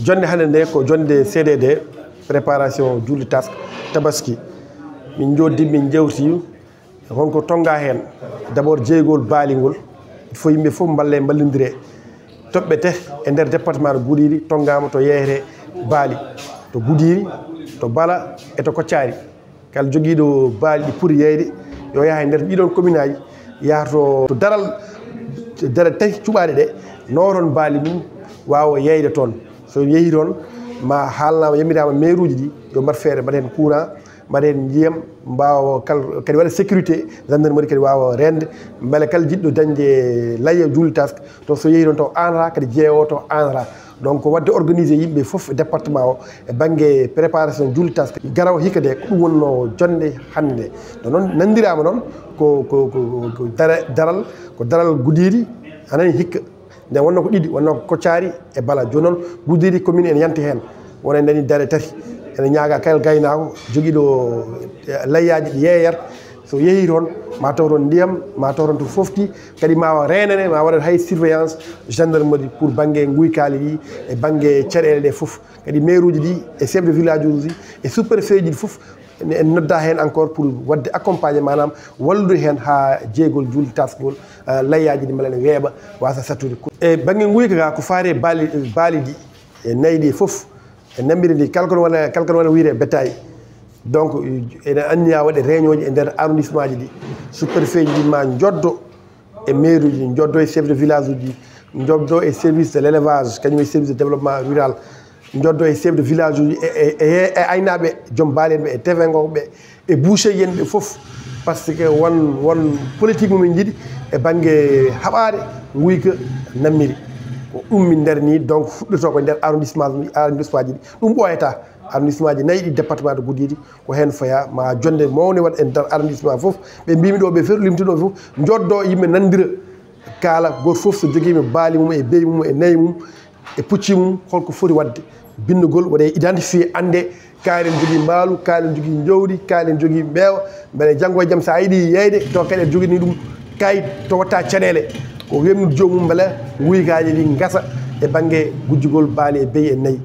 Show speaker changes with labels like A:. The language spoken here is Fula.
A: jonde hande nde ko jonde CDD préparation julde task tabaski min joddi min jewti wonko tonga hen d'abord jeygol baalingol il faut yimɓe fof ballodire toɓɓe te e nder département de Goudiry tongama to yeyete baali to Goudiry to Bala e to Koccari kala joguiɗo baali ɗi pour yeyde yo yaha e nder ɗiɗon commune aji yaha to daral tati cuɓaɗe ɗe noron baali mum wawa yeyde toon so yeehi toon ma haalnama yamirama maire uji ɗi yo mbat feere mbaɗa hen courant mbaɗa hen ndiyam mbawa kadi waɗa sécurité gendarmerie kadi wawa rende beele kala jiɗɗo dañde layya julde task to so yeehi toon taw anata kadi jeewo to anata donc wadde organisé yimɓe foof e département o e banggue préparation julde task garaw hikka de ko ɗum wonno jonde hande nde no noon nandirama noon ko daral Goudiry anani hikka nde wonno ko ɗiɗi wonno ko Koccari e Bala joni noon Goudiry commune ene yanti hen wona dani dare tati ene ñaaga kayal gaynako joguiɗo layyaji ɗi yeeyata so yeehi toon ma taw toon ndiyam ma taw toon to fofti kadi ma renane ma waɗat hay surveillance gendarmerie pour banggue guykali ɗi e banggue caɗele ɗe foof kadi maire uji ɗi e chef de village uji e sous préfet ji ɗi foof en nodda hen encore pour wadde accompagné manam wallude hen ha jeygol julde taskgol layyaji ɗi beele ne weeɓa wasa sattude e banggue guyka ga ko faari baali ɗi e nayyi ɗi foof e nambiri ndi kala kono wona wiyete bétail donc ene anniya waɗe réunion ji e nder arrondissement ji ɗi sous préfet ji ma joddo e maire uji ɗi joddo e chef de village uji joddo e service de l' élevage kañum e service de développement rural joddo e chef de village uji e aynaɓe joom baali en ɓe e tevengoɓe e boucher yen ɓe foof par ce que won politique mumen jiiɗi e banggue haɓade guyka nammiri ko ɗum min darni donc fuɗɗoto ko nder arrondissement ji ɗi ɗum ɓoyata arrondissement ji nayyi ɗi département de Goudiry ko hen faya ma jonde mawde waɗ e nder arrondissement foof ɓe mbimi ɗo ɓe feeto limtuɗo foof joddo yimɓe nandira kaala goto foof so joguima baali mum e beyi mum e nayyi mum e pucci mum holko foti wadde bindugol waɗe identifié ande kaalen jogui maalu kaalen jogui jawdi kaalen jogui mbeewa beele janggo e jaam sa yiiɗi yeyde to kadi joguini ɗum kayit to watta caɗele ko wemnude jomum beele guykaji ɗi gasa e banggue gujjugol baali e beyi e nayyi